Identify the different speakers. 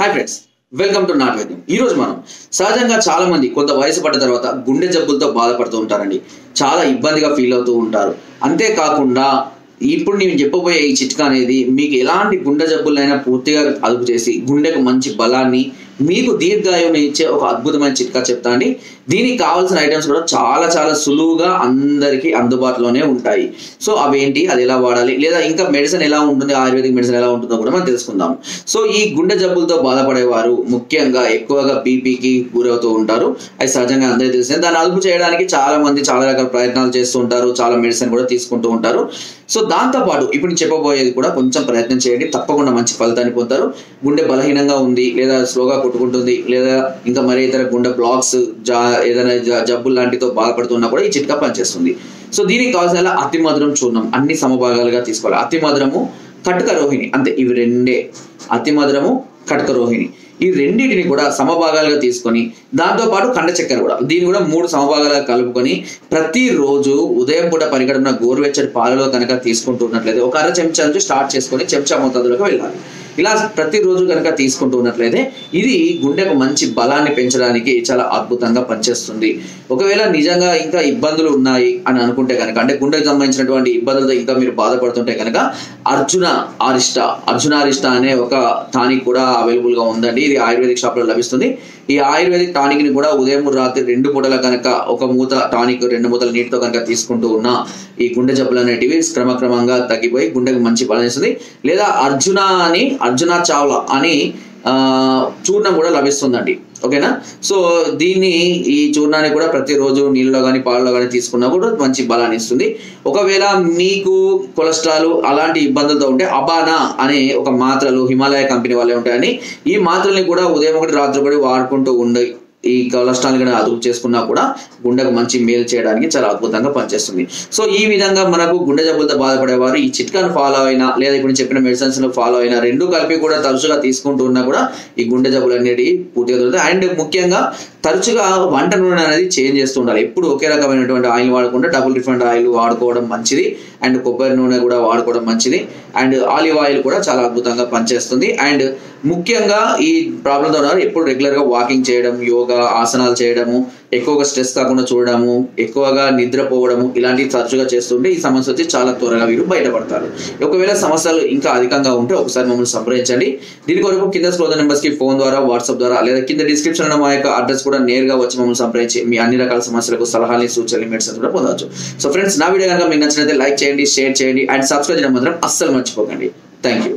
Speaker 1: Hi friends, welcome to not వైద్యం. ఈరోజు మనం సహజంగా చాలా మంది కొంత వయసు పడ్డ తర్వాత గుండె జబ్బులతో బాధపడుతూ ఉంటారండి. చాలా ఇబ్బందిగా ఫీల్ అవుతూ ఉంటారు. అంతేకాకుండా ఇప్పుడు నేను చెప్పబోయే ఈ చిట్కా అనేది మీకు ఎలాంటి గుండె జబ్బులైనా పూర్తిగా అదుపు చేసి గుండెకు మంచి బలాన్ని, మీకు దీర్ఘాయువుని ఇచ్చే ఒక అద్భుతమైన చిట్కా చెప్తా అండి. దీనికి కావాల్సిన ఐటమ్స్ కూడా చాలా చాలా సులువుగా అందరికీ అందుబాటులోనే ఉంటాయి. సో అవేంటి, అది ఎలా వాడాలి, లేదా ఇంకా మెడిసిన్ ఎలా ఉంటుంది, ఆయుర్వేదిక్ మెడిసిన్ ఎలా ఉంటుందో కూడా మనం తెలుసుకుందాం. సో ఈ గుండె జబ్బులతో బాధపడేవారు ముఖ్యంగా ఎక్కువగా బీపీకి గురవుతూ ఉంటారు. అది సహజంగా అందరికీ తెలిసిందే. దాన్ని అదుపు చేయడానికి చాలా మంది చాలా రకాల ప్రయత్నాలు చేస్తూ ఉంటారు, చాలా మెడిసిన్ కూడా తీసుకుంటూ ఉంటారు. సో దాంతోపాటు ఇప్పుడు చెప్పబోయేది కూడా కొంచెం ప్రయత్నం చేయండి, తప్పకుండా మంచి ఫలితాన్ని పొందుతారు. గుండె బలహీనంగా ఉంది, లేదా స్లోగా కొట్టుకుంటుంది, లేదా ఇంకా మరి ఇతర గుండె బ్లాక్స్ ఏదైనా జబ్బులు లాంటితో బాధపడుతున్నా కూడా ఈ చిట్కా పనిచేస్తుంది. సో దీనికి కావాల్సిన అతి మధురం చూర్ణం అన్ని సమభాగాలుగా తీసుకోవాలి. అతి మధురము, కటక రోహిణి, అంతే, ఇవి రెండే. అతి మధురము, కటక రోహిణి, ఈ రెండింటిని కూడా సమభాగాలుగా తీసుకొని దాంతోపాటు కండ చక్కెర కూడా, దీన్ని కూడా 3 సమభాగాలుగా కలుపుకొని ప్రతిరోజు ఉదయం పూట పరిగడుపున గోరువెచ్చటి పాలలో కనుక తీసుకుంటున్నట్లయితే ఒక 1/2 చెంచా నుంచి స్టార్ట్ చేసుకొని చెంచా మోతాదులోకి వెళ్ళాలి. ఇలా ప్రతిరోజు కనుక తీసుకుంటూ ఉన్నట్లయితే ఇది గుండెకు మంచి బలాన్ని పెంచడానికి చాలా అద్భుతంగా పనిచేస్తుంది. ఒకవేళ నిజంగా ఇంకా ఇబ్బందులు ఉన్నాయి అని అనుకుంటే కనుక, అంటే గుండెకు సంబంధించినటువంటి ఇబ్బందులతో ఇంకా మీరు బాధపడుతుంటే కనుక అర్జునారిష్ట అనే ఒక టానిక్ కూడా అవైలబుల్ గా ఉందండి. ఇది ఆయుర్వేదిక్ షాప్ లో లభిస్తుంది. ఈ ఆయుర్వేదిక్ టానిక్ ని కూడా ఉదయం రాత్రి 2 పూటల కనుక ఒక మూత టానిక్ 2 మూతల నీటితో కనుక తీసుకుంటూ ఉన్న ఈ గుండె జబ్బులు అనేటివి క్రమక్రమంగా తగ్గిపోయి గుండెకు మంచి బలం ఇస్తుంది. లేదా అర్జునా చావ్లా అని చూర్ణం కూడా లభిస్తుందండి. ఓకేనా? సో ఈ చూర్ణాన్ని కూడా ప్రతిరోజు నీళ్ళలో కానీ పాలలో కానీ తీసుకున్నా కూడా మంచి బలాన్ని ఇస్తుంది. ఒకవేళ మీకు కొలెస్ట్రాల్ అలాంటి ఇబ్బందులతో ఉంటే అబానా అనే ఒక మాత్రలు హిమాలయ కంపెనీ వాళ్ళే ఉంటాయని, ఈ మాత్రల్ని కూడా ఉదయం ఒకటి రాత్రి ఒకటి వాడుకుంటూ ఉండే ఈ కొలెస్ట్రాల్ కూడా అదుపు చేసుకున్నా కూడా గుండెకు మంచి మేలు చేయడానికి చాలా అద్భుతంగా పనిచేస్తుంది. సో ఈ విధంగా మనకు గుండె జబ్బులతో బాధపడేవారు ఈ చిట్కాను ఫాలో అయినా, లేదా ఇప్పుడు చెప్పిన మెడిసిన్స్ ఫాలో అయినా, 2 కలిపి కూడా తరచుగా తీసుకుంటూ ఉన్నా కూడా ఈ గుండె జబ్బులు అనేవి పూర్తిగా దొరుకుతాయి. అండ్ ముఖ్యంగా తరచుగా వంట నూనె అనేది చేంజ్ చేస్తూ ఉండాలి. ఎప్పుడు ఒకే రకమైనటువంటి ఆయిల్ వాడకుండా డబుల్ రిఫైండ్ ఆయిల్ వాడుకోవడం మంచిది. అండ్ కొబ్బరి నూనె కూడా వాడుకోవడం మంచిది. అండ్ ఆలివ్ ఆయిల్ కూడా చాలా అద్భుతంగా పనిచేస్తుంది. అండ్ ముఖ్యంగా ఈ ప్రాబ్లంతో ఎప్పుడు రెగ్యులర్గా వాకింగ్ చేయడం, యోగా ఆసనాలు చేయడము, ఎక్కువగా స్ట్రెస్ కాకుండా చూడడము, ఎక్కువగా నిద్రపోవడము, ఇలాంటివి తరచుగా చేస్తుంటే ఈ సమస్య వచ్చి చాలా త్వరగా వీరు బయటపడతారు. ఒకవేళ సమస్యలు ఇంకా అధికంగా ఉంటే ఒకసారి మమ్మల్ని సంప్రదించండి. దీని కొరకు కింద స్క్రోల్ నెంబర్స్ కి ఫోన్ ద్వారా, వాట్సాప్ ద్వారా, లేదా కింద డిస్క్రిప్షన్ మా యొక్క అడ్రస్ కూడా నేరుగా వచ్చి మమ్మల్ని సంప్రదించి మీ అన్ని రకాల సమస్యలకు సలహాలు, సూచనలు, మెడిసిన్స్ కూడా పొందవచ్చు. సో ఫ్రెండ్స్, నా వీడియో కనుక మీకు నచ్చినట్లయితే లైక్ చేయండి, షేర్ చేయండి అండ్ సబ్స్క్రైబ్ చేయడం మాత్రం అస్సలు మర్చిపోకండి. Thank you.